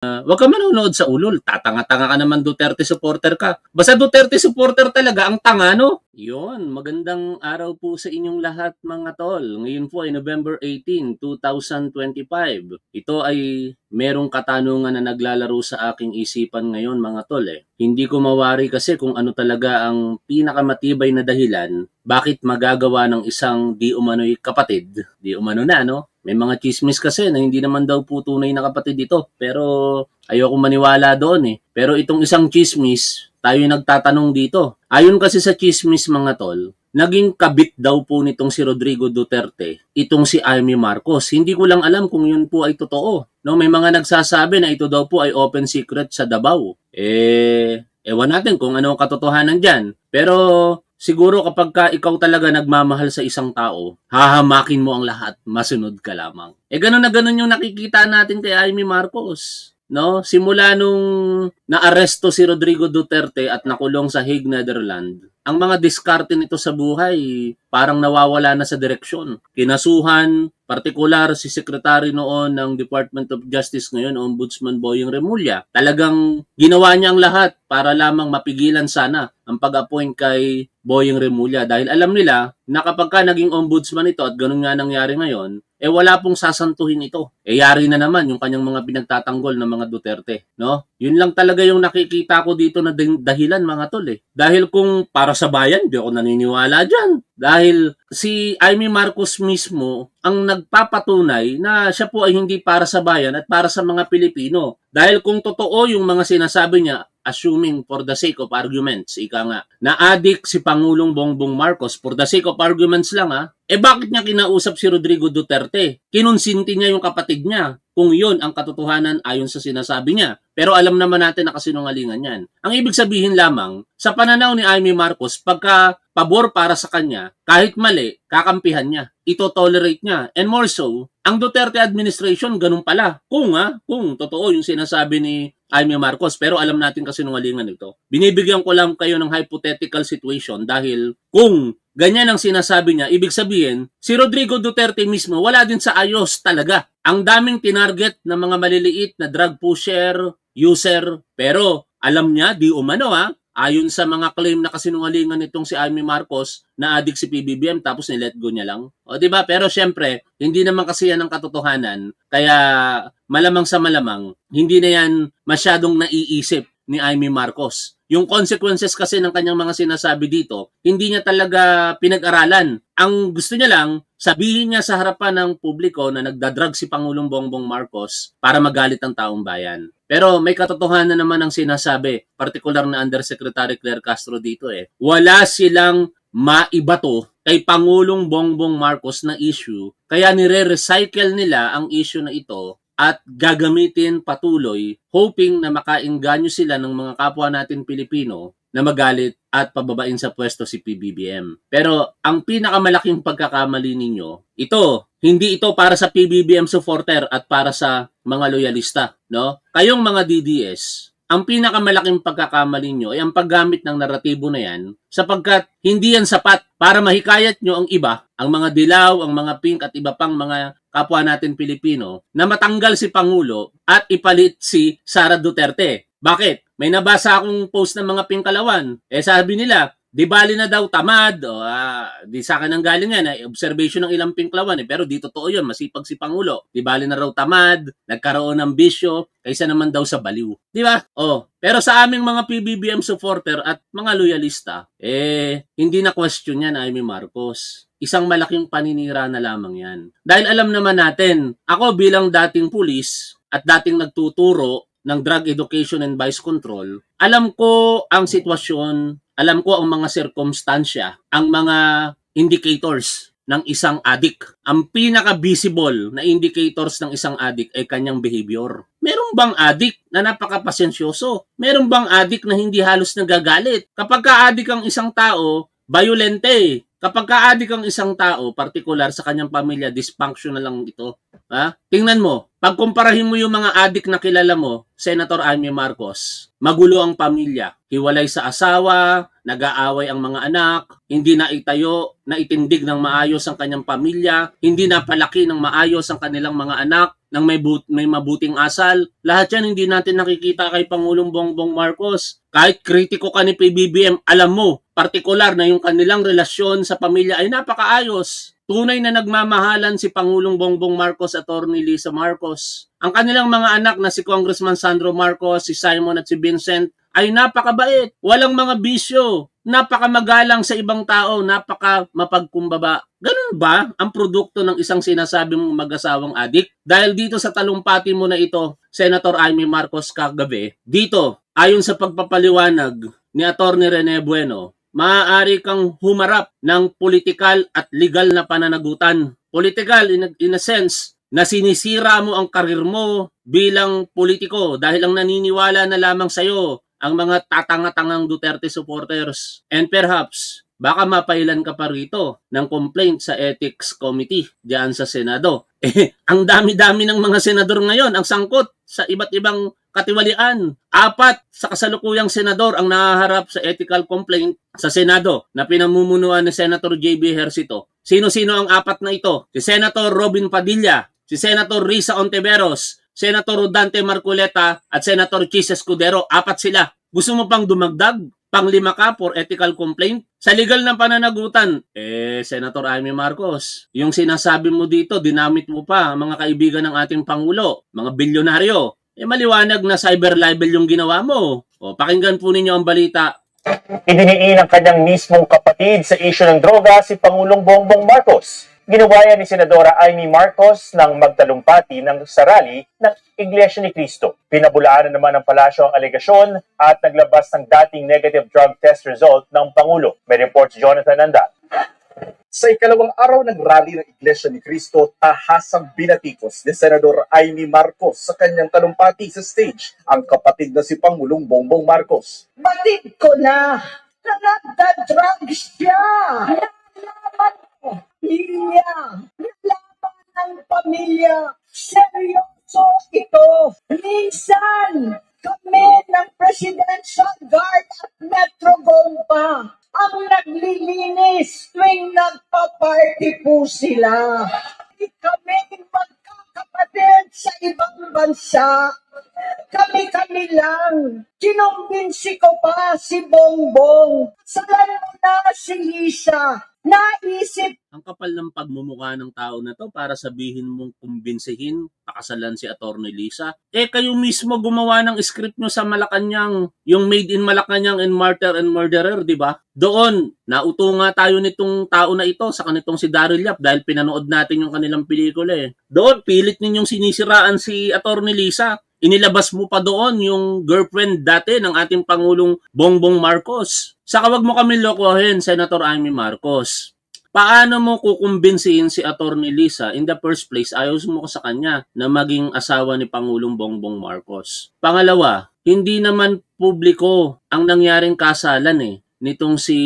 Wag ka manonood sa ulol. Tatanga-tanga ka naman, Duterte supporter ka. Basta Duterte supporter talaga ang tanga, no? Yun, magandang araw po sa inyong lahat mga tol. Ngayon po ay November 18, 2025. Ito ay merong katanungan na naglalaro sa aking isipan ngayon mga tol eh. Hindi ko mawari kasi kung ano talaga ang pinakamatibay na dahilan bakit magagawa ng isang di umano'y kapatid. Di umano na, no? May mga chismis kasi na hindi naman daw po tunay na kapatid ito. Pero ayoko maniwala doon eh. Pero itong isang chismis, tayo nagtatanong dito. Ayon kasi sa chismis mga tol, naging kabit daw po nitong si Rodrigo Duterte, itong si Amy Marcos. Hindi ko lang alam kung yun po ay totoo. No, may mga nagsasabi na ito daw po ay open secret sa Davao. Ewan natin kung ano ang katotohanan dyan. Pero siguro kapag ka ikaw talaga nagmamahal sa isang tao, hahamakin mo ang lahat, masunod ka lamang. Ganun na ganun yung nakikita natin kay Amy Marcos. No? Simula nung naaresto si Rodrigo Duterte at nakulong sa Hague, Netherlands, ang mga diskarte nito sa buhay parang nawawala na sa direksyon. Kinasuhan, partikular si Secretary noon ng Department of Justice ngayon, Ombudsman Boyeng Remulla. Talagang ginawa niya ang lahat para lamang mapigilan sana ang pag-appoint kay Boyeng Remulla dahil alam nila na kapag ka naging ombudsman ito at ganun nga nangyari ngayon, wala pong sasantuhin ito. Yari na naman yung kanyang mga pinagtatanggol ng mga Duterte, no? Yun lang talaga yung nakikita ko dito na dahilan mga tol eh. Dahil kung para sa bayan, di ako naniniwala dyan. Dahil si Amy Marcos mismo ang nagpapatunay na siya po ay hindi para sa bayan at para sa mga Pilipino. Dahil kung totoo yung mga sinasabi niya, assuming for the sake of arguments, ika nga, na adik si Pangulong Bongbong Marcos, for the sake of arguments lang bakit niya kinausap si Rodrigo Duterte? Kinonsinti niya yung kapatid niya kung yun ang katotohanan ayon sa sinasabi niya. Pero alam naman natin na kasinungalingan yan. Ang ibig sabihin lamang, sa pananaw ni Amy Marcos, pagka pabor para sa kanya, kahit mali, kakampihan niya. Ito tolerate niya. And more so, ang Duterte administration, ganun pala. Kung totoo yung sinasabi ni Amy Marcos, pero alam natin kasinungalingan ito. Binibigyan ko lang kayo ng hypothetical situation dahil kung ganyan ang sinasabi niya, ibig sabihin, si Rodrigo Duterte mismo, wala din sa ayos talaga. Ang daming tinarget ng mga maliliit na drug pusher, user, pero alam niya, di umano ayon sa mga claim na kasinungalingan nitong si Amy Marcos na adik si PBBM tapos ni-let go niya lang. O diba? Pero syempre, hindi naman kasi yan ang katotohanan. Kaya malamang sa malamang, hindi na yan masyadong naiisip ni Amy Marcos. Yung consequences kasi ng kanyang mga sinasabi dito, hindi niya talaga pinag-aralan. Ang gusto niya lang, sabihin niya sa harapan ng publiko na nagdadrag si Pangulong Bongbong Marcos para magalit ang taong bayan. Pero may katotohanan naman ang sinasabi, partikular na Undersecretary Claire Castro dito Wala silang maibato kay Pangulong Bongbong Marcos na issue, kaya nire-recycle nila ang issue na ito at gagamitin patuloy, hoping na makainganyo sila ng mga kapwa natin Pilipino na magalit at pababain sa pwesto si PBBM. Pero ang pinakamalaking pagkakamali ninyo, hindi ito para sa PBBM supporter at para sa mga loyalista, no? Kayong mga DDS, ang pinakamalaking pagkakamali nyo ay ang paggamit ng naratibo na yan sapagkat hindi yan sapat para mahikayat nyo ang iba, ang mga dilaw, ang mga pink at iba pang mga kapwa natin Pilipino na matanggal si Pangulo at ipalit si Sara Duterte. Bakit? May nabasa akong post ng mga pingkalawan. Sabi nila, di bali na daw tamad. Di sa akin ang galing yan. Observation ng ilang pinklawan. Pero di totoo yun. Masipag si Pangulo. Di bali na raw tamad. Nagkaroon ng bisyo. Kaysa naman daw sa baliw. Di ba? Pero sa aming mga PBBM supporter at mga loyalista, hindi na question yan, Amy Marcos. Isang malaking paninira na lamang yan. Dahil alam naman natin, ako bilang dating pulis at dating nagtuturo ng drug education and vice control, alam ko ang sitwasyon, alam ko ang mga sirkumstansya, ang mga indicators ng isang addict. Ang pinaka-visible na indicators ng isang addict ay kanyang behavior. Meron bang addict na napakapasensyoso? Meron bang addict na hindi halos nagagalit? Kapag ka-addict ang isang tao, violente. Kapag ka-addict ang isang tao, partikular sa kanyang pamilya, dysfunctional lang ito. Tingnan mo, pagkumparahin mo yung mga addict na kilala mo, Senator Amy Marcos, magulo ang pamilya, hiwalay sa asawa, nag-aaway ang mga anak, hindi na itayo, na itindig ng maayos ang kanyang pamilya, hindi na palaki ng maayos ang kanilang mga anak, ng may mabuting asal. Lahat yan hindi natin nakikita kay Pangulong Bongbong Marcos. Kahit kritiko ka ni PBBM, alam mo, partikular na yung kanilang relasyon sa pamilya ay napakaayos. Tunay na nagmamahalan si Pangulong Bongbong Marcos at Atty. Lisa Marcos. Ang kanilang mga anak na si Congressman Sandro Marcos, si Simon at si Vincent ay napakabait. Walang mga bisyo. Napakamagalang sa ibang tao, napaka mapagkumbaba. Ganun ba ang produkto ng isang sinasabing mag-asawang adik? Dahil dito sa talumpati mo na ito, Senator Amy Marcos kagabi, dito, ayon sa pagpapaliwanag ni Atty. Rene Bueno, maaari kang humarap ng politikal at legal na pananagutan. Political in a sense na sinisira mo ang karir mo bilang politiko dahil ang naniniwala na lamang sa'yo ang mga tatanga-tangang Duterte supporters. And perhaps, baka mapailan ka pa rito ng complaint sa Ethics Committee diyan sa Senado. Ang dami-dami ng mga senador ngayon ang sangkot sa iba't ibang katiwalian. 4 sa kasalukuyang senador ang nahaharap sa ethical complaint sa Senado na pinamumunuan ni Senator J.B. Ejercito. Sino-sino ang 4 na ito? Si Senator Robin Padilla, si Senator Risa Ontiveros, Senator Rodante Marcoleta at Senator Chis Escudero. 4 sila. Gusto mo pang dumagdag? Pang-5 ka for ethical complaint? Sa legal na pananagutan, Senator Amy Marcos, yung sinasabi mo dito, dinamit mo pa mga kaibigan ng ating Pangulo, mga bilyonaryo. Maliwanag na cyber libel yung ginawa mo. Pakinggan po ninyo ang balita. Idiniin ang kanyang mismong kapatid sa isyu ng droga si Pangulong Bongbong Marcos. Ginawa yan ni Senadora Amy Marcos nang magtalumpati ng sarali ng Iglesia ni Cristo. Pinabulaanan naman ng palasyo ang alegasyon at naglabas ng dating negative drug test result ng Pangulo. May reports Jonathan Anda. Sa ikalawang araw ng rally ng Iglesia ni Cristo, tahasang binatikos ni Senador Amy Marcos sa kanyang talumpati sa stage ang kapatid na si Pangulong Bongbong Marcos. Batid ko na nagda-drugs siya. Nalaman ko, pamilya. Nalaman ng pamilya. Seryoso ito. Minsan, kami ng Presidential Guard at Metro Gompa ang naglilinis tuwing nagpa-party po sila. Kami magkakapatid sa ibang bansa. Kami lang. Kinumbinsi ko pa si Bongbong. Salan mo na si Lisa. Naisip. Ang kapal ng pagmumukha ng tao na to para sabihin mong kumbinsihin, pakasalan si Atty. Lisa. Kayo mismo gumawa ng script nyo sa Malacanang, yung Made in Malacanang and Martyr and Murderer, di ba? Doon, nauto nga tayo nitong tao na ito sa kanitong si Daryl Yap dahil pinanood natin yung kanilang pelikula. Doon, pilit ninyong sinisiraan si Atty. Lisa. Inilabas mo pa doon yung girlfriend dati ng ating Pangulong Bongbong Marcos. Saka wag mo kami lokohin, Senator Amy Marcos. Paano mo kukumbinsihin si Atty. Lisa in the first place, ayaw mo sa kanya na maging asawa ni Pangulong Bongbong Marcos? Pangalawa, hindi naman publiko ang nangyaring kasalan nitong si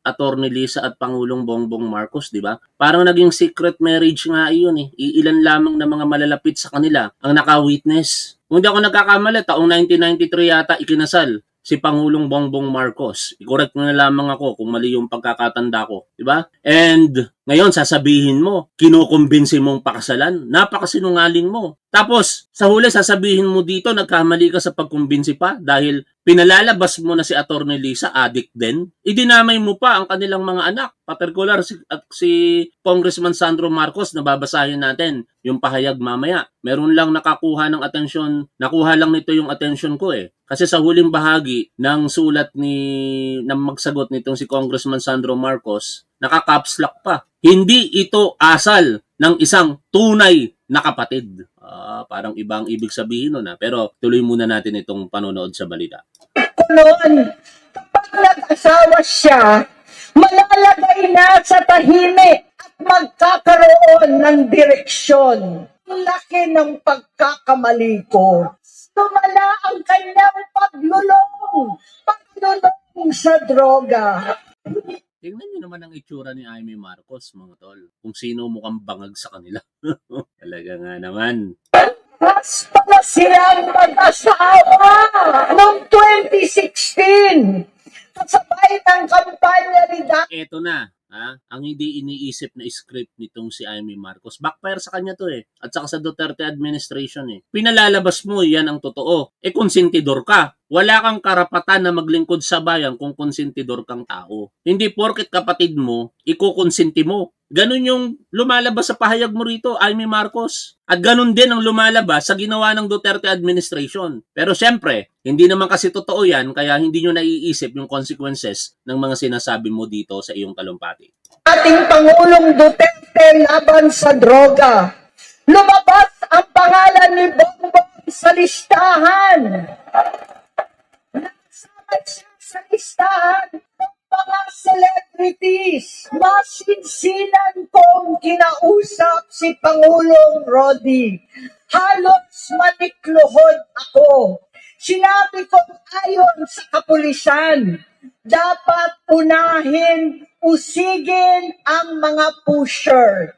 Atty. Lisa at Pangulong Bongbong Marcos, di ba? Parang naging secret marriage nga iyon Iilan lamang na mga malalapit sa kanila ang naka-witness. Kung hindi ako nagkakamali, taong 1993 yata ikinasal si Pangulong Bongbong Marcos. I-correct mo na lamang ako kung mali yung pagkakatanda ko. Diba? And ngayon, sasabihin mo, kinukumbinsi mong pakasalan. Napakasinungaling mo. Tapos, sa huli, sasabihin mo dito, nagkamali ka sa pagkumbinsi pa dahil pinalalabas mo na si Atty. Lisa, addict din. Idinamay mo pa ang kanilang mga anak. Particular si Congressman Sandro Marcos na babasahin natin yung pahayag mamaya. Meron lang nakakuha ng atensyon, nakuha lang nito yung atensyon ko Kasi sa huling bahagi ng sulat ng magsagot nitong si Congressman Sandro Marcos, naka-caps lock pa. Hindi ito asal ng isang tunay na kapatid. Parang ibang ibig sabihin nun Pero tuloy muna natin itong panonood sa balita. Noon, kapag nag-asawa siya, malalagay na sa tahimik at magkakaroon ng direksyon. Laki ng pagkakamali ko. Tumala ang kanyang paglulong sa droga. Tingnan niyo naman ang itsura ni Amy Marcos, mga tol. Kung sino mukhang bangag sa kanila. Talaga nga naman. Mas pala silang mag-asawa noong 2016. Kasabay ng kampanya ni Eto na. Ang hindi iniisip na script nitong si Amy Marcos. Backfire sa kanya to At saka sa Duterte administration Pinalalabas mo, yan ang totoo. Konsentidor ka. Wala kang karapatan na maglingkod sa bayan kung konsentidor kang tao. Hindi porket kapatid mo, ikukonsenti mo. Ganun yung lumalabas sa pahayag mo rito, Amy Marcos. At ganun din ang lumalabas sa ginawa ng Duterte administration. Pero syempre, hindi naman kasi totoo yan, kaya hindi nyo naiisip yung consequences ng mga sinasabi mo dito sa iyong talumpati. Ating Pangulong Duterte laban sa droga. Lumabas ang pangalan ni Bongbong sa listahan. Nasama siya sa listahan ng mga celebrities. Masinsinan kong kinausap si Pangulong Rodi. Halos manikluhod ako. Sinabi ko ayon sa kapulisan, dapat unahin, usigin ang mga pusher.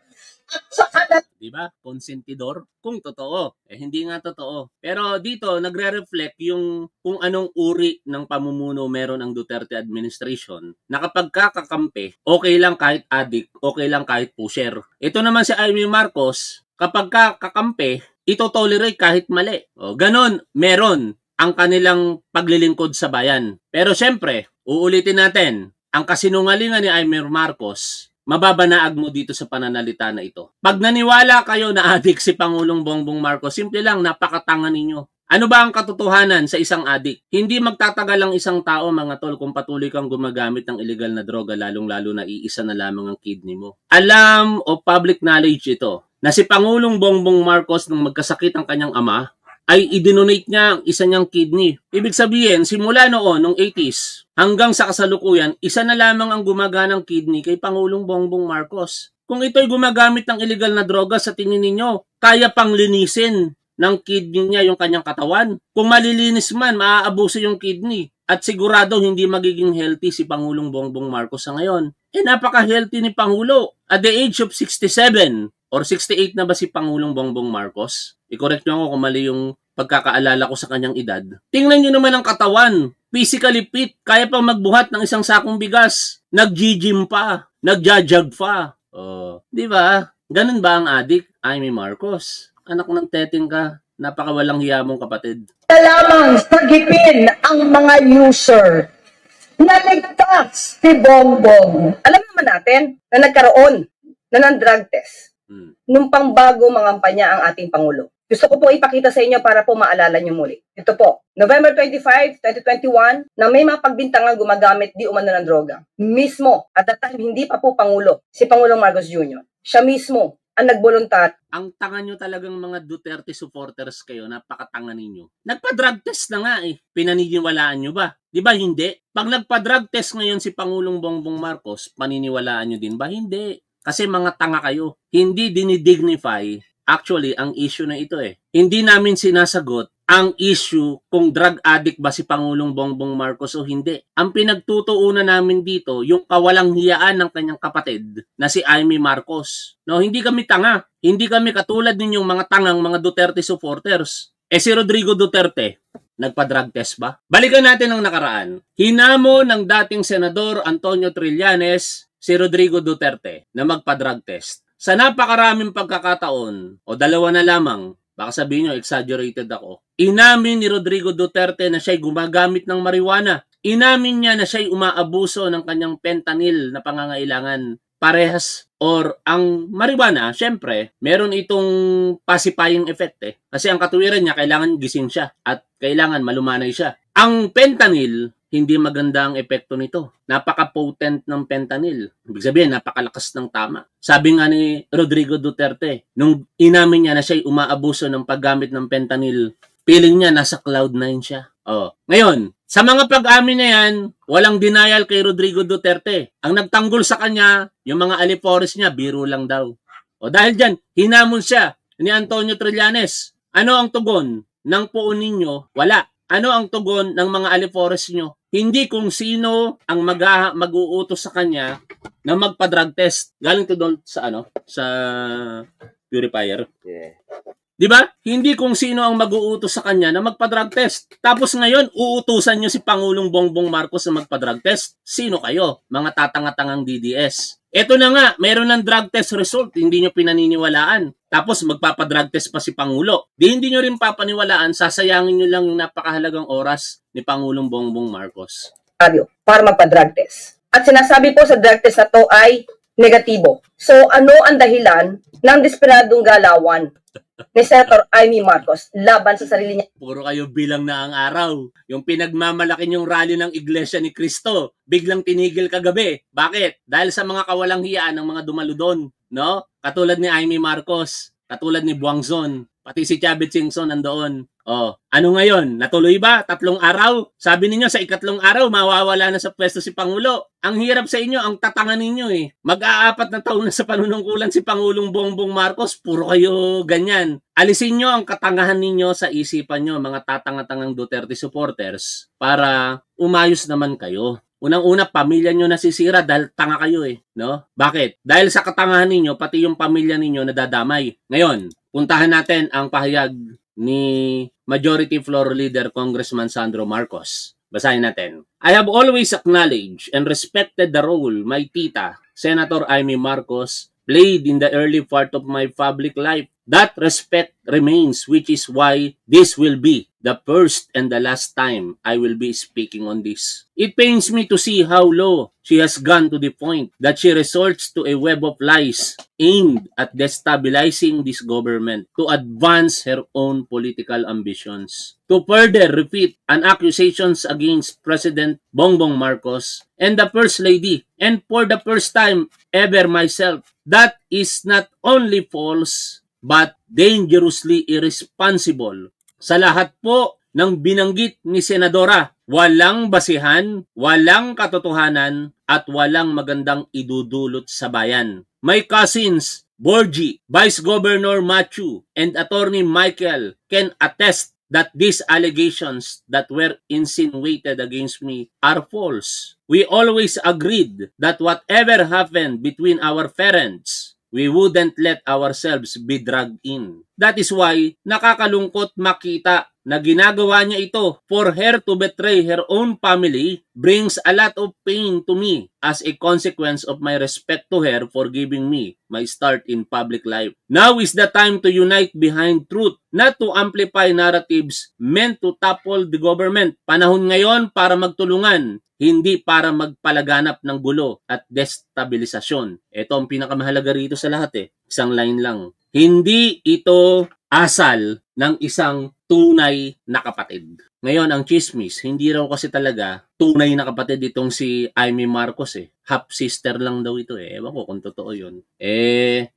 At saka Diba? Konsentidor? Kung totoo. Hindi nga totoo. Pero dito, nagre-reflect yung kung anong uri ng pamumuno meron ang Duterte administration na kapag kakakampi, okay lang kahit addict, okay lang kahit pusher. Ito naman si Amy Marcos, kapag kakampi, ito tolerate kahit mali. Ganon, meron ang kanilang paglilingkod sa bayan. Pero syempre, uulitin natin, ang kasinungalingan ni Amy Marcos, mababanaag mo dito sa pananalita na ito. Pag naniwala kayo na adik si Pangulong Bongbong Marcos, simple lang, napakatanga ninyo. Ano ba ang katotohanan sa isang adik? Hindi magtatagal ang isang tao, mga tol, kung patuloy kang gumagamit ng illegal na droga, lalong-lalo na iisa na lamang ang kidney mo. Alam o public knowledge ito, na si Pangulong Bongbong Marcos nung magkasakit ang kanyang ama, ay idinonate niya ang isa niyang kidney. Ibig sabihin, simula noon, noong 80s, hanggang sa kasalukuyan, isa na lamang ang gumaganang kidney kay Pangulong Bongbong Marcos. Kung ito'y gumagamit ng illegal na droga, sa tingin ninyo, kaya pang linisin ng kidney niya yung kanyang katawan? Kung malilinis man, maaabuso yung kidney. At sigurado hindi magiging healthy si Pangulong Bongbong Marcos sa ngayon. Napaka-healthy ni Pangulo. At the age of 67, or 68 na ba si Pangulong Bongbong Marcos? I-correct nyo ako kung mali yung pagkakaalala ko sa kanyang edad. Tingnan nyo naman ang katawan. Physically fit. Kaya pang magbuhat ng isang sakong bigas. Nag-gym pa. Nag-jog pa. Di ba? Ganun ba ang adik, Amy Marcos? Anak ng teteng ka. Napakawalang hiya mong kapatid. lamang sagipin ang mga user. Naligtas si Bongbong. Alam naman natin na nagkaroon na ng drug test nung pangbago mangampanya ang ating Pangulo. Gusto ko po ipakita sa inyo para po maalala nyo muli. Ito po, November 25, 2021, na may mga pagbintangang gumagamit di umano ng droga. Mismo, at that time, hindi pa po Pangulo, si Pangulong Marcos Jr. Siya mismo ang nagboluntar. Ang tanga nyo talagang mga Duterte supporters kayo, napakatanga ninyo. Nagpa-drug test na nga Pinaniniwalaan nyo ba? Di ba hindi? Pag nagpa-drug test ngayon si Pangulong Bongbong Marcos, paniniwalaan nyo din ba? Hindi. Kasi mga tanga kayo. Hindi dinidignify actually ang issue na ito Hindi namin sinasagot ang issue kung drug addict ba si Pangulong Bongbong Marcos o hindi. Ang pinagtutuunan namin dito, yung kawalang hiyaan ng kanyang kapatid na si Amy Marcos. No, hindi kami tanga. Hindi kami katulad ninyong mga tangang mga Duterte supporters. Si Rodrigo Duterte, nagpa-drug test ba? Balikan natin ang nakaraan. Hinamo ng dating Senador Antonio Trillanes si Rodrigo Duterte na magpa-drug test. Sa napakaraming pagkakataon, o dalawa na lamang, baka sabihin nyo, exaggerated ako, inamin ni Rodrigo Duterte na siya'y gumagamit ng marijuana. Inamin niya na siya'y umaabuso ng kanyang fentanyl na pangangailangan. Parehas, or ang marijuana, syempre, meron itong pacifying effect Kasi ang katuwiran niya, kailangan gising siya at kailangan malumanay siya. Ang fentanyl, hindi maganda ang epekto nito. Napaka-potent ng fentanyl. Ibig sabihin, napakalakas ng tama. Sabi nga ni Rodrigo Duterte, nung inamin niya na siya'y umaabuso ng paggamit ng fentanyl, feeling niya nasa cloud 9 siya. Ngayon, sa mga pag-amin na yan, walang denial kay Rodrigo Duterte. Ang nagtanggol sa kanya, yung mga alipores niya, biro lang daw. Dahil dyan, hinamon siya ni Antonio Trillanes. Ano ang tugon ng puon ninyo? Wala. Ano ang tugon ng mga alipores nyo? Hindi kung sino ang mag-uutos sa kanya na magpa-drug test. Galing to doon sa sa purifier. Yeah. 'Di ba? Hindi kung sino ang mag-uutos sa kanya na magpa-drug test. Tapos ngayon, uutusan nyo si Pangulong Bongbong Marcos na magpa-drug test. Sino kayo? Mga tatanga-tangang DDS. Eto na nga, meron ng drug test result, hindi nyo pinaniniwalaan. Tapos magpapadrug test pa si Pangulo. Hindi nyo rin papaniwalaan, sasayangin nyo lang yung napakahalagang oras ni Pangulong Bongbong Marcos. Para magpa-drug test. At sinasabi po sa drug test na to ay negatibo. So ano ang dahilan ng desperadong galawan ni Senator Amy Marcos laban sa sarili niya? Puro kayo bilang na ang araw. Yung pinagmamalaki yung rally ng Iglesia ni Cristo, biglang tinigil kagabi. Bakit? Dahil sa mga kawalang hiyaan ng mga dumalo doon, no? Katulad ni Amy Marcos, katulad ni Buangzon, pati si Chavit Singson nandoon. Oh, ano ngayon? Natuloy ba? 3 araw? Sabi ninyo sa 4 araw mawawala na sa pwesto si Pangulo. Ang hirap sa inyo, ang tatanga ninyo eh. Mag-aapat na taon na sa panunungkulan si Pangulong Bongbong Marcos, puro kayo ganyan. Alisin nyo ang katangahan ninyo sa isipan nyo, mga tatanga-tangang Duterte supporters, para umayos naman kayo. Unang-una, pamilya nyo nasisira dahil tanga kayo eh, no? Bakit? Dahil sa katangahan ninyo, pati yung pamilya ninyo nadadamay. Ngayon, puntahan natin ang pahayag ni Majority Floor Leader Congressman Sandro Marcos. Basahin natin. I have always acknowledged and respected the role my tita, Senator Amy Marcos, played in the early part of my public life. That respect remains, which is why this will be the first and the last time I will be speaking on this. It pains me to see how low she has gone to the point that she resorts to a web of lies aimed at destabilizing this government to advance her own political ambitions. To further repeat an accusations against President Bongbong Marcos and the First Lady, and for the first time ever myself, that is not only false but dangerously irresponsible. Sa lahat po ng binanggit ni Senadora, walang basihan, walang katotohanan, at walang magandang idudulot sa bayan. My cousins, Borgie, Vice Governor Machu, and Attorney Michael can attest that these allegations that were insinuated against me are false. We always agreed that whatever happened between our parents, we wouldn't let ourselves be dragged in. That is why nakakalungkot makita na ginagawa niya ito. For her to betray her own family brings a lot of pain to me as a consequence of my respect to her for giving me my start in public life. Now is the time to unite behind truth, not to amplify narratives meant to topple the government. Panahon ngayon para magtulungan, hindi para magpalaganap ng gulo at destabilisasyon. Ito ang pinakamahalaga rito sa lahat eh. Isang line lang. Hindi ito asal ng isang tunay na kapatid. Ngayon, ang chismis, hindi raw kasi talaga tunay na kapatid itong si Amy Marcos eh. Half sister lang daw ito eh. Ewan ko kung totoo yun.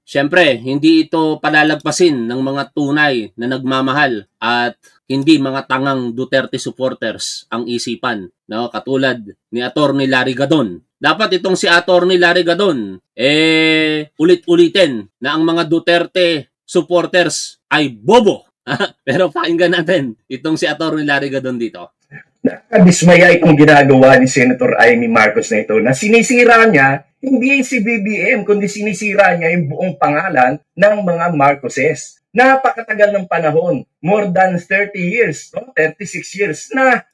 Syempre, hindi ito palalagpasin ng mga tunay na nagmamahal at hindi mga tangang Duterte supporters ang isipan. No? Katulad ni Attorney Larry Gadon. Dapat itong si Attorney Larry Gadon, ulit-ulitin na ang mga Duterte supporters ay bobo. Pero pakinggan natin itong si Attorney Larry Gadon dito. Nakakadismaya itong ginagawa ni Senator Amy Marcos na ito, na sinisira niya hindi si BBM, kundi sinisira niya yung buong pangalan ng mga Marcoses. Napakatagal ng panahon, more than 30 years, no? 36 years na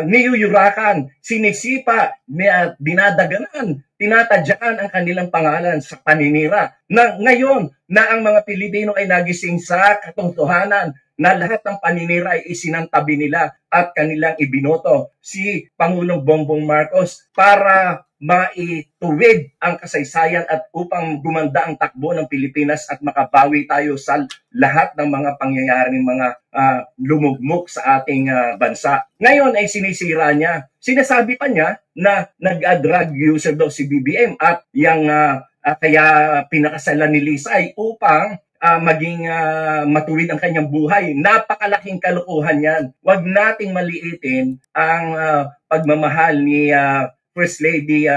niyuyurakan, sinisipa, dinadaganan, tinatadyakan ang kanilang pangalan sa paninira. Na ngayon na ang mga Pilipino ay nagising sa katotohanan na lahat ng paninira ay isinantabi nila at kanilang ibinoto si Pangulong Bongbong Marcos para maituwid ang kasaysayan at upang gumanda ang takbo ng Pilipinas at makabawi tayo sa lahat ng mga pangyayaring mga lumugmok sa ating bansa. Ngayon ay sinisira niya. Sinasabi pa niya na nag-drug user daw si BBM at yung kaya pinakasalan ni Lisay upang maging matuwid ang kanyang buhay. Napakalaking kalokohan yan. Huwag nating maliitin ang pagmamahal ni First Lady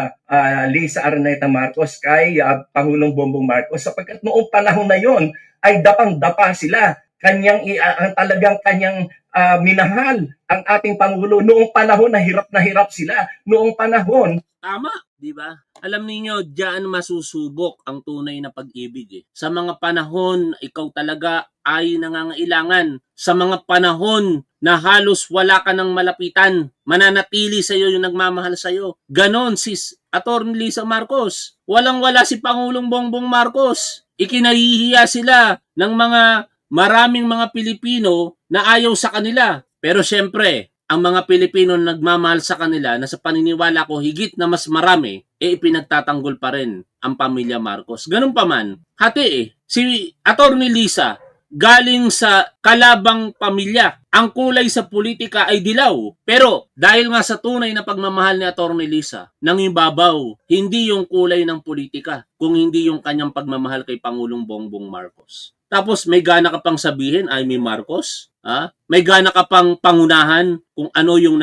Lisa Araneta Marcos kay Pangulong Bongbong Marcos, sapagkat noong panahon na yon ay dapang-dapa sila. Talagang kanyang minahal ang ating Pangulo noong panahon na hirap sila. Noong panahon, tama. Di ba? Alam niyo, diyan masusubok ang tunay na pag-ibig. Sa mga panahon, ikaw talaga ay nangangailangan. Sa mga panahon na halos wala ka ng malapitan, mananatili sa iyo yung nagmamahal sa iyo. Ganon si Atty. Lisa Marcos. Walang-wala si Pangulong Bongbong Marcos. Ikinahihiya sila ng maraming mga Pilipino na ayaw sa kanila. Pero syempre, ang mga Pilipino na nagmamahal sa kanila na sa paniniwala ko higit na mas marami, ipinagtatanggol pa rin ang pamilya Marcos. Ganun pa man, hati si Atty. Lisa, galing sa kalabang pamilya. Ang kulay sa politika ay dilaw. Pero dahil nga sa tunay na pagmamahal ni Atty. Lisa, nangibabaw, hindi yung kulay ng politika, kung hindi yung kanyang pagmamahal kay Pangulong Bongbong Marcos. Tapos may gana ka pang sabihin, Amy Marcos, may gana ka pang pangunahan kung ano yung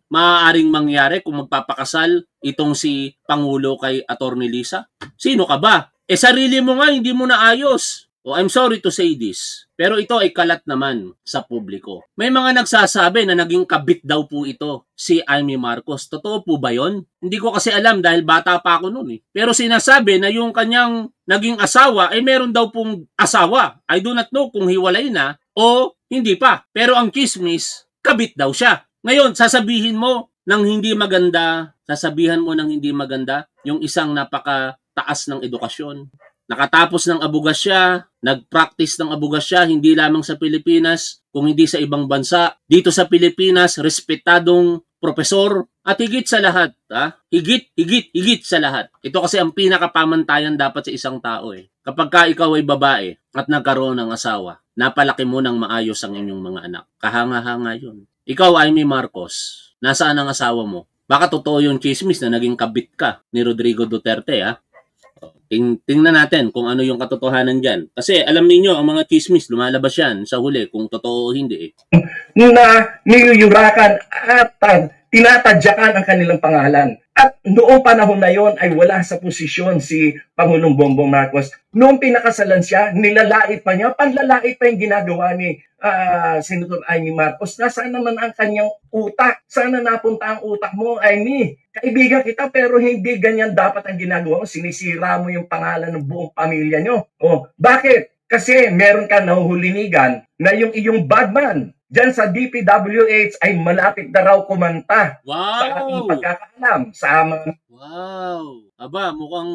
maaaring mangyari kung magpapakasal itong si Pangulo kay Atty. Lisa. Sino ka ba? Sarili mo nga, hindi mo na ayos. I'm sorry to say this, pero ito ay kalat naman sa publiko. May mga nagsasabi na naging kabit daw po ito si Amy Marcos. Totoo po ba yon? Hindi ko kasi alam dahil bata pa ako noon. Pero sinasabi na yung kanyang naging asawa ay meron daw pong asawa. I do not know kung hiwalay na o hindi pa. Pero ang chismis, kabit daw siya. Ngayon, sasabihan mo ng hindi maganda yung isang napakataas ng edukasyon. Nakatapos ng abogasya, nag-practice ng abogasya hindi lamang sa Pilipinas, kung hindi sa ibang bansa. Dito sa Pilipinas, respetadong profesor at higit sa lahat, higit sa lahat. Ito kasi ang pinakapamantayan dapat sa isang tao. Kapag ka ikaw ay babae at nagkaroon ng asawa, napalaki mo ng maayos ang inyong mga anak. Kahanga-hanga yun. Ikaw, Amy Marcos, nasaan ang asawa mo? Baka totoo yung chismis na naging kabit ka ni Rodrigo Duterte, Tingnan natin kung ano yung katotohanan dyan. Kasi alam niyo ang mga chismis, lumalabas yan sa huli kung totoo o hindi. Na niyuyurakan at tinatadyakan ang kanilang pangalan. At noong panahon na yon ay wala sa posisyon si Pangulong Bongbong Marcos. Noong pinakasalan siya, nilalait pa niya, panlalait pa yung ginagawa ni Senator Amy Marcos. Nasaan naman ang kanyang utak? Sana napunta ang utak mo, Amy? Kaibigan kita pero hindi ganyan dapat ang ginagawa mo. Sinisira mo yung pangalan ng buong pamilya nyo. Bakit? Kasi meron ka nahuhulinigan na yung iyong bagman dyan sa DPWH ay malapit na raw kumanta. Wow! Sa ating pagkakaalam. Wow! Aba, mukhang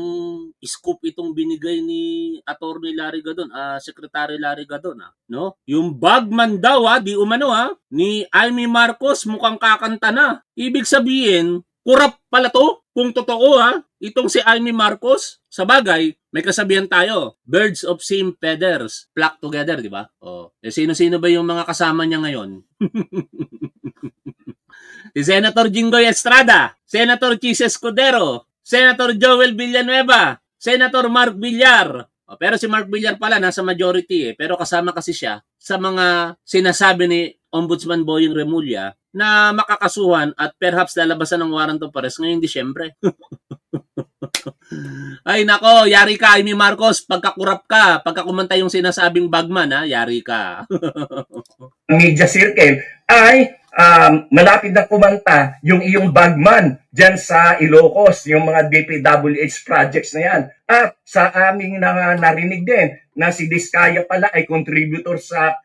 scoop itong binigay ni Atty. Larry Gadon, Secretary Larry Gadon, no? Yung bagman daw, di umano, ni Amy Marcos mukhang kakanta na. Ibig sabihin, kurap pala to, kung totoo, itong si Amy Marcos. Sa bagay, may kasabihan tayo, birds of same feathers flock together, di ba? Sino-sino ba yung mga kasama niya ngayon? Si Senator Jinggoy Estrada, Senator Chis Escudero, Senator Joel Villanueva, Senator Mark Villar. Pero si Mark Villar pala nasa majority pero kasama kasi siya sa mga sinasabi ni Ombudsman Boying Remulla na makakasuhan at perhaps lalabasan ng warrant of arrest ngayong Disyembre. Ay nako, yari ka Amy Marcos, pagkakurap ka, pagkakumanta yung sinasabing bagman, yari ka. Media circle ay malapit na kumanta yung iyong bagman dyan sa Ilocos, yung mga DPWH projects na yan. At sa aming narinig din na si Diskaya pala ay contributor sa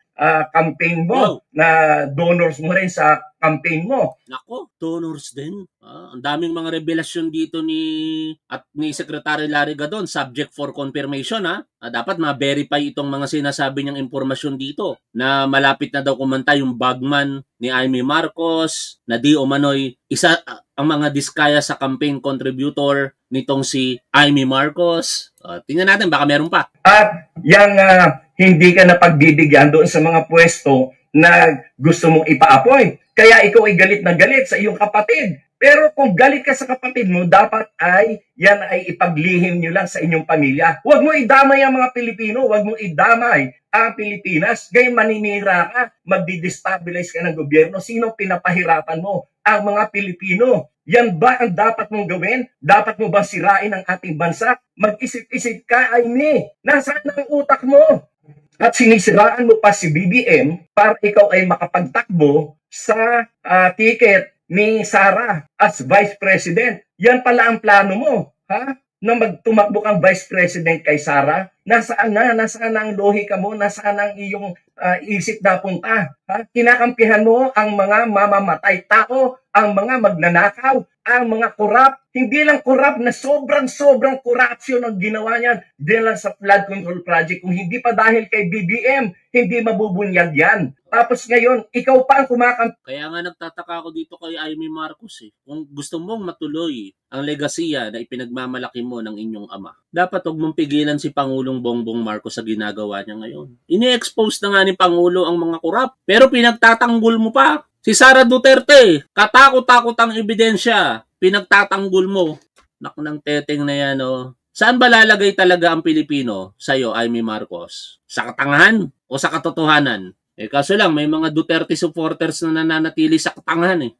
campaign mo, na donors mo rin sa campaign mo. Nako, donors din. Ang daming mga revelasyon dito ni Secretary Larry Gadon, subject for confirmation. Dapat ma-verify itong mga sinasabi niyang impormasyon dito na malapit na daw kumanta yung bagman ni Amy Marcos, na di umano'y isa ang mga diskaya sa campaign contributor nitong si Amy Marcos. Tingnan natin, baka meron pa. At yung hindi ka na pagbibigyan doon sa mga pwesto na gusto mong ipa-appoint. Kaya ikaw ay galit na galit sa iyong kapatid. Pero kung galit ka sa kapatid mo, dapat yan ay ipaglihim nyo lang sa inyong pamilya. Huwag mo idamay ang mga Pilipino, huwag mo idamay ang Pilipinas. Gayong maninira ka, magdi-destabilize ka ng gobyerno. Sino pinapahirapan mo? Ang mga Pilipino. Yan ba ang dapat mong gawin? Dapat mo ba sirain ang ating bansa? Mag-isip-isip ka, Amy. Nasaan ang utak mo? At sinisiraan mo pa si BBM para ikaw ay makapagtakbo sa ticket ni Sara as Vice President. Yan pala ang plano mo, ha? Na magtumakbo kang Vice President kay Sara? Nasaan na? Nasaan na ang lohika mo? Nasaan ang iyong isip na punta? Ha? Kinakampihan mo ang mga mamamatay tao, ang mga magnanakaw, ang mga korap. Hindi lang korap na sobrang korupsyon ang ginawa niyan din lang sa flood control project. Kung hindi pa dahil kay BBM, hindi mabubunyag yan. Tapos ngayon, ikaw pa ang kumakampi. Kaya nga nagtataka ako dito kay Amy Marcos eh. Kung gusto mong matuloy ang legasiya na ipinagmamalaki mo ng inyong ama, dapat huwag mong pigilan si Pangulong Bongbong Marcos sa ginagawa niya ngayon. Ini-expose na nga ni Pangulo ang mga korap, pero pinagtatanggol mo pa. Si Sara Duterte, katakot-takot ang ebidensya, pinagtatanggol mo. Nak ng teteng na yan, oh. Saan ba lalagay talaga ang Pilipino sa'yo, Amy Marcos? Sa katangahan o sa katotohanan? Eh kaso lang, may mga Duterte supporters na nananatili sa katangahan eh.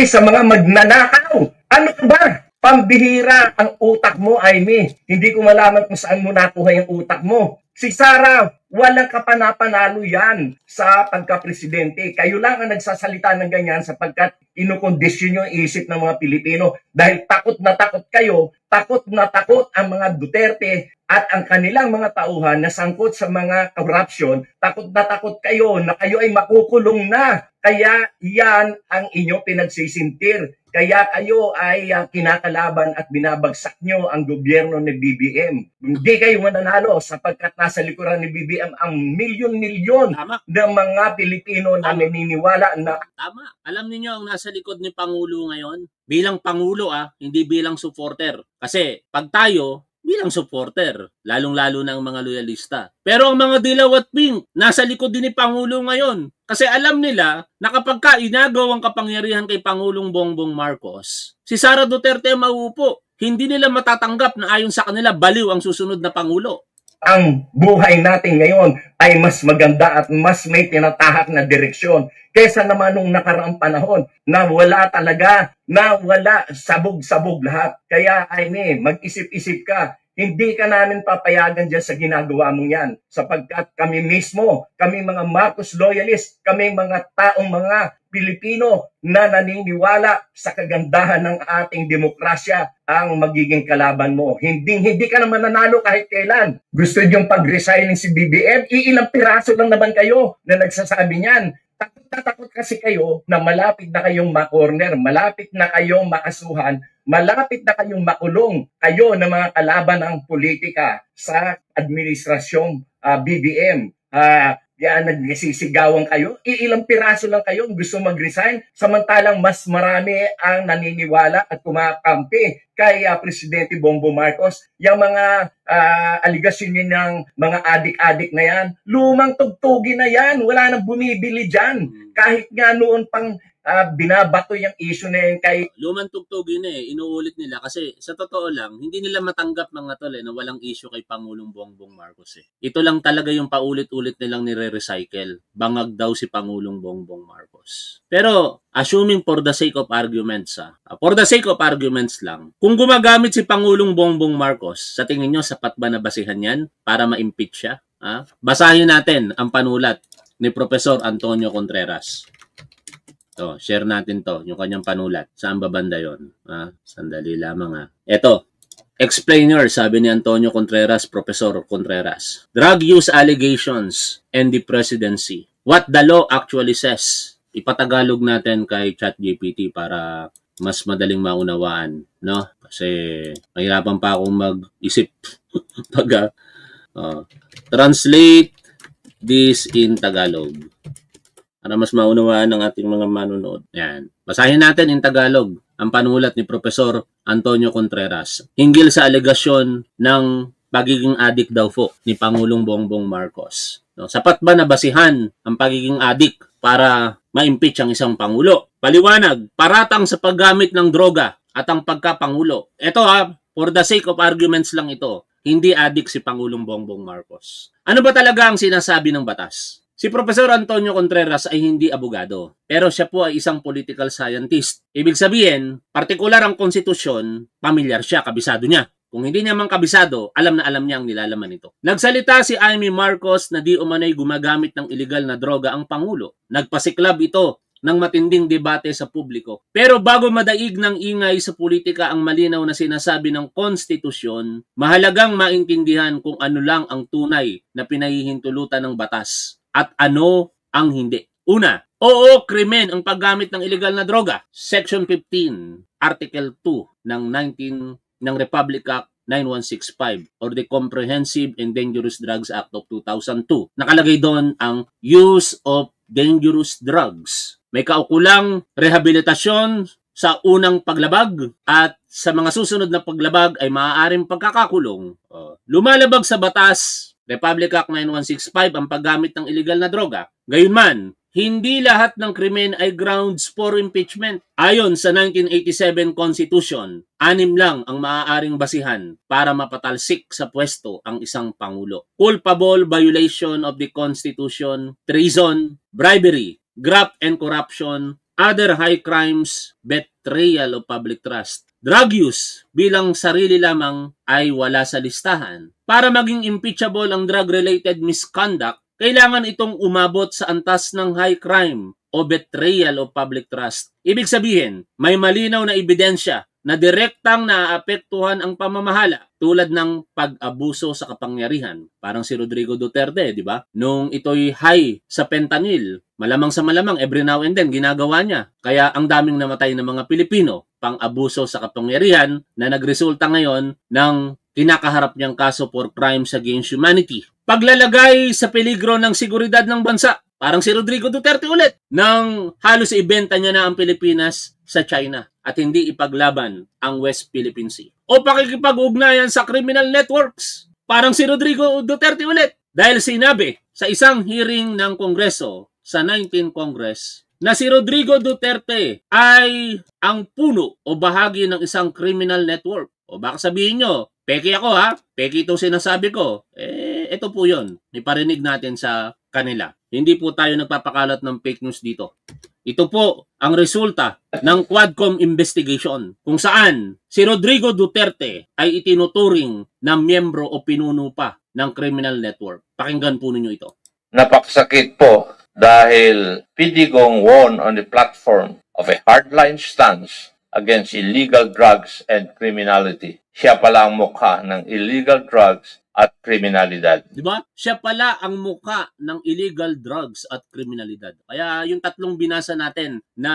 Sa mga magnanakaw. Ano ba? Pambihira ang utak mo, Amy. Hindi ko malaman kung saan mo nakuha yung utak mo. Si Sara, walang kapanapanalo yan sa pagka-presidente. Kayo lang ang nagsasalita ng ganyan sapagkat inukondisyon yung isip ng mga Pilipino. Dahil takot na takot ang mga Duterte at ang kanilang mga tauhan na sangkot sa mga corruption, takot na takot kayo na kayo ay makukulong na. Kaya yan ang inyong pinagsisintir. Kaya kayo ay kinakalaban at binabagsak nyo ang gobyerno ni BBM. Hindi kayo mananalo sapagkat nasa likuran ni BBM ang milyon-milyon ng mga Pilipino na naniniwala na... Tama. Alam niyo ang nasa likod ni Pangulo ngayon? Bilang Pangulo hindi bilang supporter. Kasi pag tayo, bilang supporter, lalong-lalo ng mga loyalista. Pero ang mga dilaw at pink, nasa likod din ni Pangulo ngayon. Kasi alam nila na kapag inagaw ang kapangyarihan kay Pangulong Bongbong Marcos, si Sara Duterte mauupo. Hindi nila matatanggap na ayon sa kanila baliw ang susunod na Pangulo. Ang buhay natin ngayon ay mas maganda at mas may tinatahak na direksyon kesa naman nung nakaraang panahon na wala talaga, na wala sabog-sabog lahat. Kaya Amy, mag-isip-isip ka. Hindi ka namin papayagan dyan sa ginagawa mong yan sapagkat kami mismo, kami mga Marcos loyalist, kami mga taong mga Pilipino na naniniwala sa kagandahan ng ating demokrasya ang magiging kalaban mo. Hindi ka naman nanalo kahit kailan. Gusto niyong pag-resigning si BBM? Iilang piraso lang naman kayo na nagsasabi niyan. Takot kasi kayo na malapit na kayong ma-corner, malapit na kayong makasuhan, malapit na kayong makulong kayo na mga kalaban ng politika sa administrasyong BBM. Yan, nagsisigawan kayo. Iilang piraso lang kayo gusto mag-resign, samantalang mas marami ang naniniwala at kumakampi kay Presidente Bongbong Marcos. Yung mga aligasyon niya ng mga adik-adik na yan, lumang tugtugi na yan. Wala nang bumibili dyan. Kahit nga noon pang binabato yung issue na yun kay... Lumang tugtugi na inuulit nila kasi sa totoo lang, hindi nila matanggap mga tol na walang issue kay Pangulong Bongbong Marcos Ito lang talaga yung paulit-ulit nilang nire-recycle. Bangag daw si Pangulong Bongbong Marcos. Pero, assuming for the sake of arguments, for the sake of arguments lang, kung gumagamit si Pangulong Bongbong Marcos, sa tingin nyo, sapat ba na basihan yan para ma-impeach siya? Basahin natin ang panulat ni Professor Antonio Contreras. To, share natin to, yung kanyang panulat. Saan ba banda yun? Sandali lamang Ito, explainer, sabi ni Antonio Contreras, Professor Contreras. Drug use allegations and the presidency. What the law actually says. Ipatagalog natin kay ChatGPT para mas madaling maunawaan, no? Kasi mahirapan pa akong mag-isip. Translate this in Tagalog. Para mas maunawaan ng ating mga manonood. Yan. Basahin natin in Tagalog ang panulat ni Professor Antonio Contreras hinggil sa alegasyon ng pagiging adik daw po ni Pangulong Bongbong Marcos. No, sapat ba na basihan ang pagiging adik para ma-impeach ang isang Pangulo? Paliwanag, paratang sa paggamit ng droga at ang pagkapangulo. Ito for the sake of arguments lang ito, hindi adik si Pangulong Bongbong Marcos. Ano ba talaga ang sinasabi ng batas? Si Professor Antonio Contreras ay hindi abogado, pero siya po ay isang political scientist. Ibig sabihin, partikular ang konstitusyon, pamilyar siya, kabisado niya. Kung hindi niya man kabisado, alam na alam niya ang nilalaman nito. Nagsalita si Amy Marcos na di umano'y gumagamit ng illegal na droga ang Pangulo. Nagpasiklab ito ng matinding debate sa publiko. Pero bago madaig ng ingay sa politika ang malinaw na sinasabi ng konstitusyon, mahalagang maintindihan kung ano lang ang tunay na pinahihintulutan ng batas at ano ang hindi. Una, oo, krimen ang paggamit ng illegal na droga. Section 15, Article 2 ng Republic Act 9165 or the Comprehensive and Dangerous Drugs Act of 2002. Nakalagay doon ang use of dangerous drugs. May kaukulang rehabilitasyon sa unang paglabag at sa mga susunod na paglabag ay maaaring pagkakakulong. Lumalabag sa batas, Republic Act 9165 ang paggamit ng illegal na droga. Gayunman, hindi lahat ng krimen ay grounds for impeachment. Ayon sa 1987 Constitution, 6 lang ang maaaring basihan para mapatalsik sa pwesto ang isang pangulo. Culpable violation of the Constitution, treason, bribery, graft and corruption, other high crimes, betrayal of public trust. Drug use bilang sarili lamang ay wala sa listahan. Para maging impeachable ang drug-related misconduct, kailangan itong umabot sa antas ng high crime o betrayal of public trust. Ibig sabihin, may malinaw na ebidensya na direktang naaapektuhan ang pamamahala tulad ng pag-abuso sa kapangyarihan. Parang si Rodrigo Duterte, di ba? Nung ito'y high sa fentanyl, malamang sa malamang every now and then ginagawa niya. Kaya ang daming namatay ng mga Pilipino pang-abuso sa kapangyarihan na nagresulta ngayon ng kinakaharap niyang kaso for crimes against humanity. Paglalagay sa peligro ng seguridad ng bansa, parang si Rodrigo Duterte ulit, nang halos ibenta niya na ang Pilipinas sa China at hindi ipaglaban ang West Philippine Sea. O pakikipag-ugnayan sa criminal networks, parang si Rodrigo Duterte ulit. Dahil sinabi sa isang hearing ng Kongreso sa 19th Congress na si Rodrigo Duterte ay ang puno o bahagi ng isang criminal network. O baka sabihin nyo, peki ako ha, peki itong sinasabi ko. Ito po yun, iparinig natin sa kanila. Hindi po tayo nagpapakalat ng fake news dito. Ito po ang resulta ng Quadcom investigation kung saan si Rodrigo Duterte ay itinuturing na miyembro o pinuno pa ng criminal network. Pakinggan po ninyo ito. Napakasakit po dahil Pidigong won on the platform of a hardline stance against illegal drugs and criminality. Siya pala ang mukha ng illegal drugs at kriminalidad. Diba? Siya pala ang mukha ng illegal drugs at kriminalidad. Kaya yung tatlong binasa natin na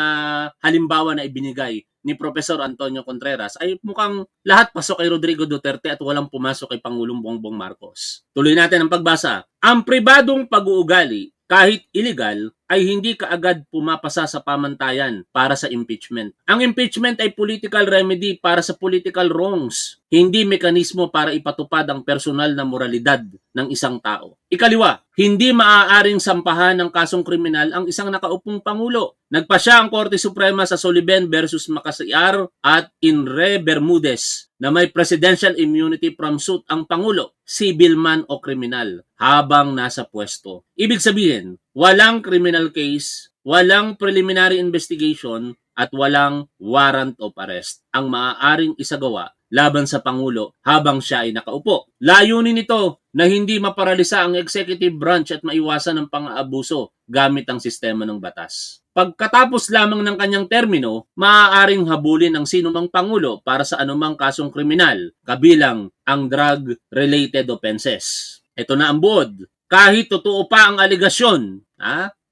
halimbawa na ibinigay ni Professor Antonio Contreras ay mukhang lahat pasok kay Rodrigo Duterte at walang pumasok kay Pangulong Bongbong Marcos. Tuloy natin ang pagbasa. Ang pribadong pag-uugali, kahit illegal, ay hindi kaagad pumapasa sa pamantayan para sa impeachment. Ang impeachment ay political remedy para sa political wrongs, hindi mekanismo para ipatupad ang personal na moralidad ng isang tao. Ikaliwa, hindi maaaring sampahan ng kasong kriminal ang isang nakaupong pangulo. Nagpasya ang Korte Suprema sa Soliben versus Macasiar at Inre Bermudez na may presidential immunity from suit ang pangulo, civil man o kriminal, habang nasa pwesto. Ibig sabihin, walang criminal case, walang preliminary investigation, at walang warrant of arrest ang maaaring isagawa laban sa Pangulo habang siya ay nakaupo. Layunin nito na hindi maparalisa ang executive branch at maiwasan ang pang-aabuso gamit ang sistema ng batas. Pagkatapos lamang ng kanyang termino, maaaring habulin ang sinumang Pangulo para sa anumang kasong kriminal, kabilang ang drug-related offenses. Ito na ang buod. Kahit totoo pa ang alegasyon,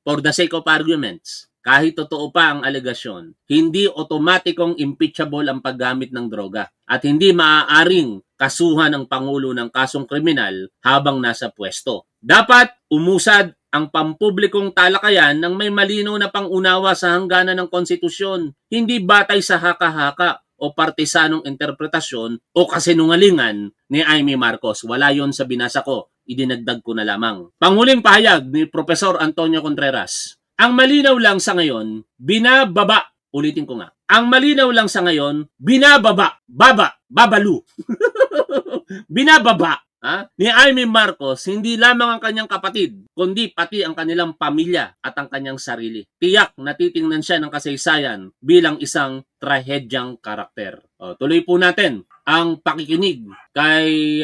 for the sake of arguments, kahit totoo pa ang alegasyon, hindi otomatikong impeachable ang paggamit ng droga at hindi maaaring kasuhan ng Pangulo ng kasong kriminal habang nasa pwesto. Dapat umusad ang pampublikong talakayan ng may malinaw na pangunawa sa hangganan ng konstitusyon, hindi batay sa haka-haka o partisanong interpretasyon o kasinungalingan ni Amy Marcos. Wala yon sa binasa ko, idinagdag ko na lamang. Panghuling pahayag ni Professor Antonio Contreras. Ang malinaw lang sa ngayon, binababa. Ulitin ko nga. Ang malinaw lang sa ngayon, binababa. Babalu. Binababa. Ni Amy Marcos, hindi lamang ang kanyang kapatid, kundi pati ang kanilang pamilya at ang kanyang sarili. Tiyak natitingnan siya ng kasaysayan bilang isang trahedyang karakter. Tuloy po natin ang pakikinig kay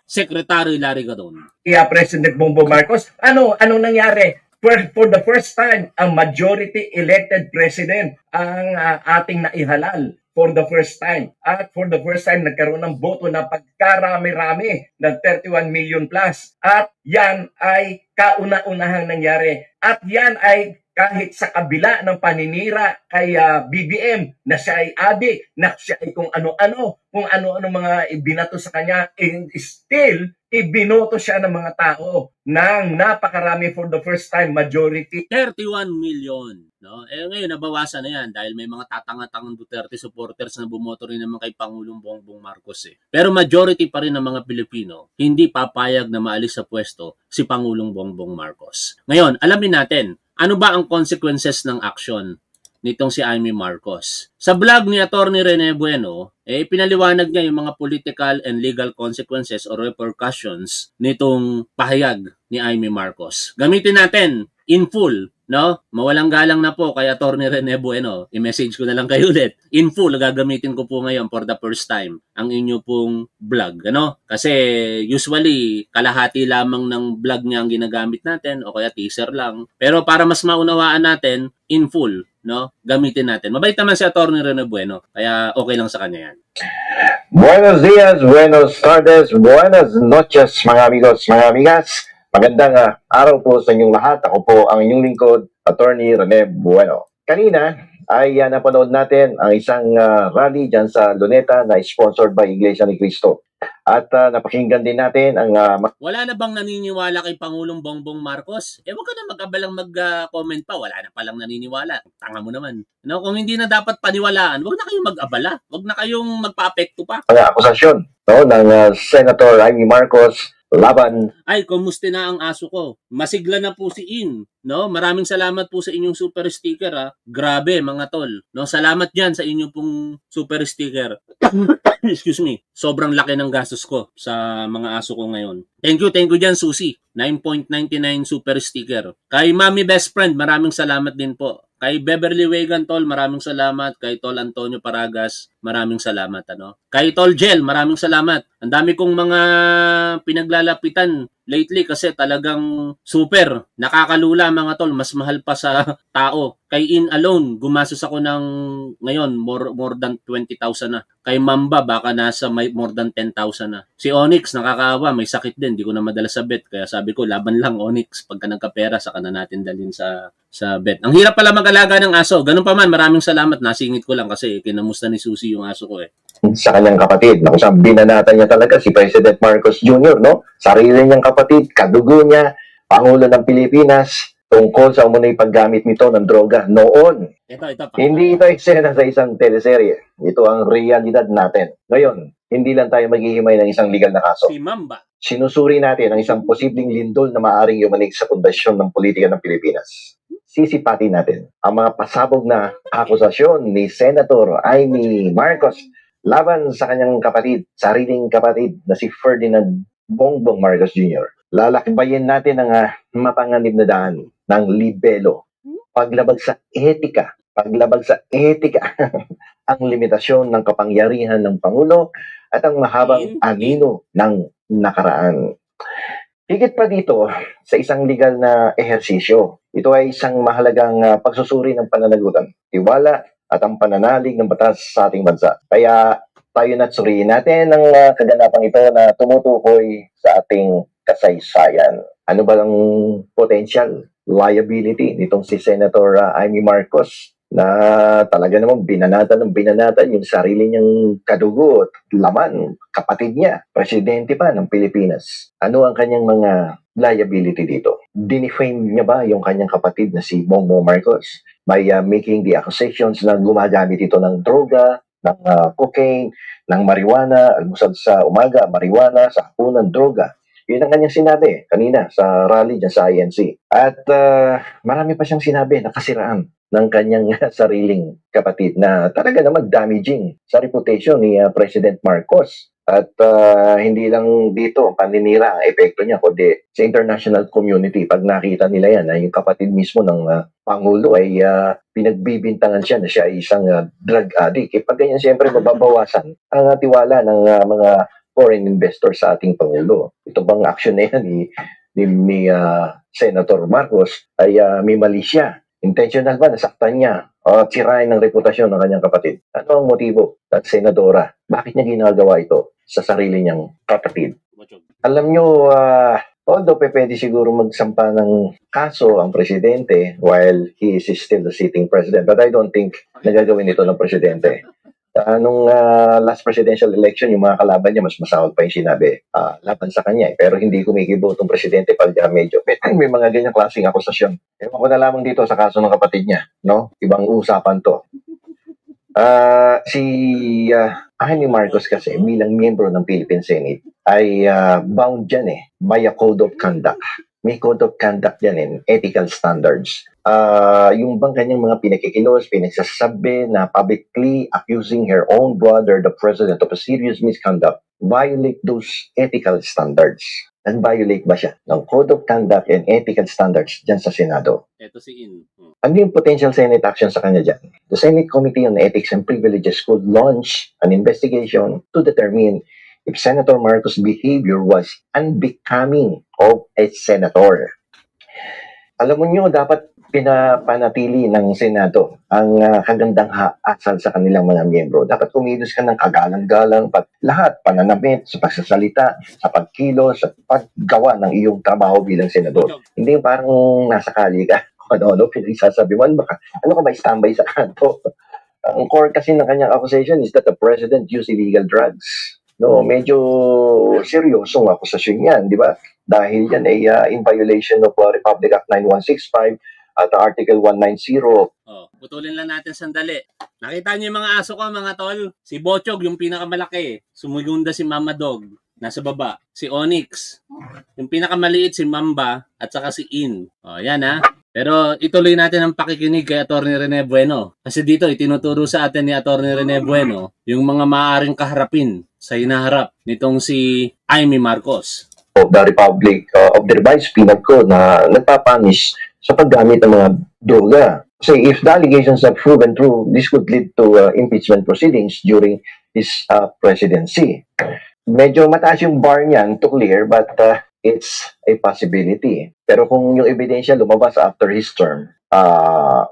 Secretary Larry Gadon. President Bongbong Marcos, anong nangyari? for the first time, ang majority elected president ang ating naihalal for the first time. At for the first time, nagkaroon ng boto na pagkarami-rami ng 31 million plus. At yan ay kauna-unahang nangyari. At yan ay kahit sa kabila ng paninira kay BBM na siya ay adik, na siya ay kung ano-ano mga ibinato sa kanya, and still, ibinoto siya ng mga tao ng napakarami for the first time majority. 31 million. No? Ngayon, nabawasan na yan dahil may mga tatanga-tangang Duterte supporters na bumoto rin naman kay Pangulong Bongbong Marcos. Pero majority pa rin ng mga Pilipino hindi papayag na maalis sa pwesto si Pangulong Bongbong Marcos. Ngayon, alamin natin, ano ba ang consequences ng action nitong si Amy Marcos? Sa vlog ni Atty. Rene Bueno, pinaliwanag niya yung mga political and legal consequences or repercussions nitong pahayag ni Amy Marcos. Gamitin natin in full, no? Mawalang galang na po kay Atty. Rene Bueno. I-message ko na lang kayo ulit. In full, gagamitin ko po ngayon for the first time ang inyo pong vlog, ano? Kasi usually, kalahati lamang ng vlog niya ang ginagamit natin o kaya teaser lang. Pero para mas maunawaan natin, in full, no? Gamitin natin. Mabait naman si Atty. Rene Bueno, kaya okay lang sa kanya yan. Buenos días, buenos tardes, buenas noches mga amigos, mga amigas. Magandang araw po sa inyong lahat. Ako po ang inyong lingkod, Atty. Rene Bueno. Kanina ay napanood natin ang isang rally dyan sa Luneta na sponsored by Iglesia ni Cristo. At napakinggan din natin ang... Wala na bang naniniwala kay Pangulong Bongbong Marcos? Huwag ka na mag-abalang mag-comment pa. Wala na palang naniniwala. Tanga mo naman. No, kung hindi na dapat paniwalaan, huwag na kayong mag-abala. Huwag na kayong magpa-apekto pa. Ang akusasyon ng Senator Amy Marcos laban. Ay, kumusta na ang aso ko? Masigla na po si In, no? Maraming salamat po sa inyong super sticker, ha. Grabe, mga tol. No, salamat diyan sa inyong pong super sticker. Excuse me. Sobrang laki ng gastos ko sa mga aso ko ngayon. Thank you diyan, Susie. 9.99 super sticker. Kay Mami Best Friend, maraming salamat din po. Kay Beverly Wegan, tol, maraming salamat. Kay Tol Antonio Paragas, maraming salamat, ano. Kay Tol Gel, maraming salamat. Ang dami kong mga pinaglalapitan lately kasi talagang super nakakalula, mga tol. Mas mahal pa sa tao. Kay In alone, gumastos ako ng ngayon more than 20,000 na. Kay Mamba baka nasa more than 10,000 na. Si Onyx nakakaawa, may sakit din, di ko na madala sa bet. Kaya sabi ko, laban lang Onyx, pagka nagkapera saka na natin dalhin sa bet. Ang hirap pala mag-alaga ng aso. Ganun pa man, maraming salamat. Nasingit ko lang kasi kinamusta ni Susie yung aso ko sa kanyang kapatid. Naku, siyang binanatan niya talaga si President Marcos Jr., no? Sarili niyang kapatid, kadugo niya, Pangulo ng Pilipinas, tungkol sa umunay paggamit nito ng droga noon. Hindi ito eksena sa isang teleserye. Ito ang realidad natin. Ngayon, hindi lang tayo maghihimay ng isang legal na kaso. Si Mamba. Sinusuri natin ang isang posibleng lindol na maaaring yumanig sa pundasyon ng politika ng Pilipinas. Sisipatin natin ang mga pasabog na akusasyon ni Senator Amy Marcos laban sa kanyang kapatid, sariling kapatid na si Ferdinand Bongbong Marcos Jr. Lalakbayin natin ang mapanganib na daan ng libelo, paglabag sa etika, ang limitasyon ng kapangyarihan ng Pangulo at ang mahabang anino ng nakaraan. Higit pa dito, sa isang legal na ehersisyo, ito ay isang mahalagang pagsusuri ng pananagutan, tiwala, at ang pananalig ng batas sa ating bansa. Kaya tayo na't suriin natin ang kaganapang ito na tumutukoy sa ating kasaysayan. Ano ba ang potential liability nitong si Senator Amy Marcos na talaga namang binanatan yung sarili niyang kadugo at laman, kapatid niya, presidente pa ng Pilipinas. Ano ang kanyang mga liability dito? Dinefame niya ba yung kanyang kapatid na si Bongbong Marcos by making the accusations na gumagamit ito ng droga, ng cocaine, ng marijuana, almusal sa umaga, marijuana, sa hapunan, droga. Yun ang kanyang sinabi kanina sa rally dyan sa INC. At marami pa siyang sinabi na kasiraan ng kanyang sariling kapatid na talaga naman damaging sa reputation ni President Marcos. At hindi lang dito paninira ang epekto niya, kundi sa international community. Pag nakita nila yan, yung kapatid mismo ng Pangulo ay pinagbibintangan siya na siya ay isang drug addict. Pag ganyan, siyempre mababawasan ang tiwala ng mga foreign investors sa ating Pangulo. Ito bang action na yan, Senator Marcos ay may mali siya. Intentional ba? Nasaktan niya o sirain ng reputasyon ng kanyang kapatid? Ano ang motibo at senadora? Bakit niya ginagawa ito sa sarili niyang kapatid? Alam niyo, although pwede siguro magsampa ng kaso ang presidente while he is still the sitting president, but I don't think nagagawin ito ng presidente. Nung last presidential election, yung mga kalaban niya, mas masahol pa yung sinabi laban sa kanya. Pero hindi kumikibo itong presidente pag medyo may mga ganyang klaseng akusasyon. Ewan ko na lamang dito sa kaso ng kapatid niya. No? Ibang usapan to. Si Amy Marcos kasi bilang miyembro ng Philippine Senate ay bound dyan by a code of conduct. May code of conduct yan and ethical standards. Yung bang kanyang mga pinakikilos, pinagsasabi na publicly accusing her own brother, the president, of a serious misconduct, violate those ethical standards. And violate ba siya ng code of conduct and ethical standards dyan sa Senado? Ito si In. Ano yung potential Senate action sa kanya dyan? The Senate Committee on Ethics and Privileges could launch an investigation to determine if Senator Marcos' behavior was unbecoming of a senator. Alam mo nyo, dapat pinapanatili ng Senado ang kagandang asal sa kanilang mga miyembro. Dapat kumilos ka ng kagalang-galang lahat, pananamit, sa pagsasalita, sa pagkilos, sa paggawa ng iyong trabaho bilang senador. Hindi yung parang nasa kali ka. Ano, pinagsasabi mo, ano ka ba, standby sa kanto? Ang core kasi ng kanyang accusation is that the president used illegal drugs. No, medyo seryosong akusasyon yan, di ba? Dahil yan ay in violation of Republic Act 9165 at Article 190. Putulin lang natin sandali. Nakita niyo yung mga aso ko, mga tol? Si Bochog, yung pinakamalaki. Sumugunda si Mama Dog, nasa baba. Si Onyx. Yung pinakamaliit si Mamba at saka si In. Yan ha. Pero ituloy natin ang pakikinig kay Atty. Rene Bueno. Kasi dito, itinuturo sa atin ni Atty. Rene Bueno yung mga maaaring kaharapin sa hinaharap nitong si Amy Marcos. Of the Republic of the Revised Penal Code na nagpapanish sa paggamit ng mga droga. So if the allegations are proven true, this could lead to impeachment proceedings during his presidency. Medyo mataas yung bar niyan to clear, but it's a possibility. Pero kung yung ebidensya lumabas after his term,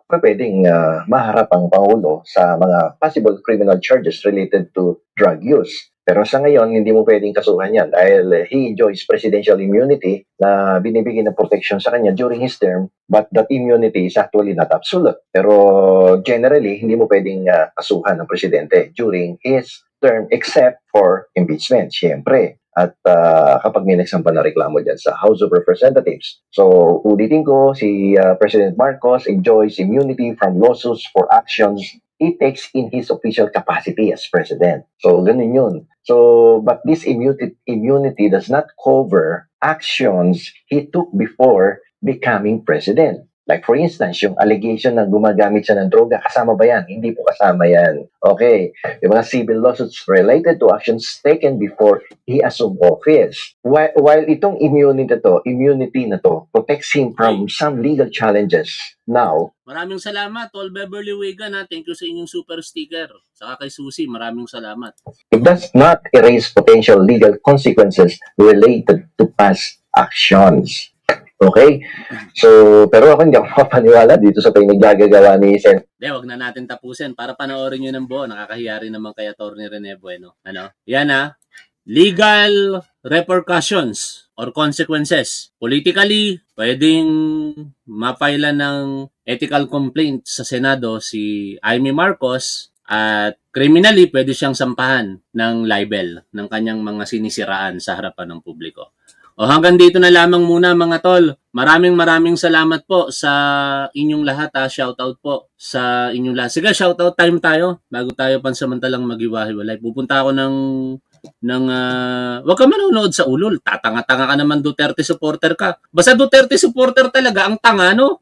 pwedeng maharap ang Pangulo sa mga possible criminal charges related to drug use. Pero sa ngayon, hindi mo pwedeng kasuhan yan dahil he enjoys presidential immunity na binibigyan ng protection sa kanya during his term, but that immunity is actually not absolute. Pero generally, hindi mo pwedeng kasuhan ng presidente during his term except for impeachment, syempre. At kapag may nagsampa na reklamo dyan sa House of Representatives. So, ulitin ko, si President Marcos enjoys immunity from lawsuits for actions he takes in his official capacity as president. So, ganun yun. So, but this immunity does not cover actions he took before becoming president. Like for instance, yung allegation na gumagamit siya ng droga, kasama ba yan? Hindi po kasama yan. Okay. Yung mga civil lawsuits related to actions taken before he assumed office. While itong immunity na to protects him from some legal challenges now. Maraming salamat, Tol Beverly Wigan. Thank you sa inyong super sticker. Saka kay Susie, maraming salamat. It does not erase potential legal consequences related to past actions. Okay? So, pero ako hindi ako mapaniwala dito sa pinaggagawa ni Sen. Wag na natin tapusin para panoorin nyo ng buo. Nakakahiya rin naman kay Atty. Rene Bueno. Yan legal repercussions or consequences. Politically, pwedeng mapailan ng ethical complaint sa Senado si Amy Marcos at criminally, pwede siyang sampahan ng libel ng kanyang mga sinisiraan sa harapan ng publiko. Hanggang dito na lamang muna mga tol. Maraming salamat po sa inyong lahat. Shoutout po sa inyong lahat. Sige, shoutout time tayo bago tayo pansamantalang maghiwa-hiwalay. Pupunta ako wag ka manonood sa ulol. Tatanga-tanga ka naman, Duterte supporter ka. Basta Duterte supporter talaga ang tanga, no?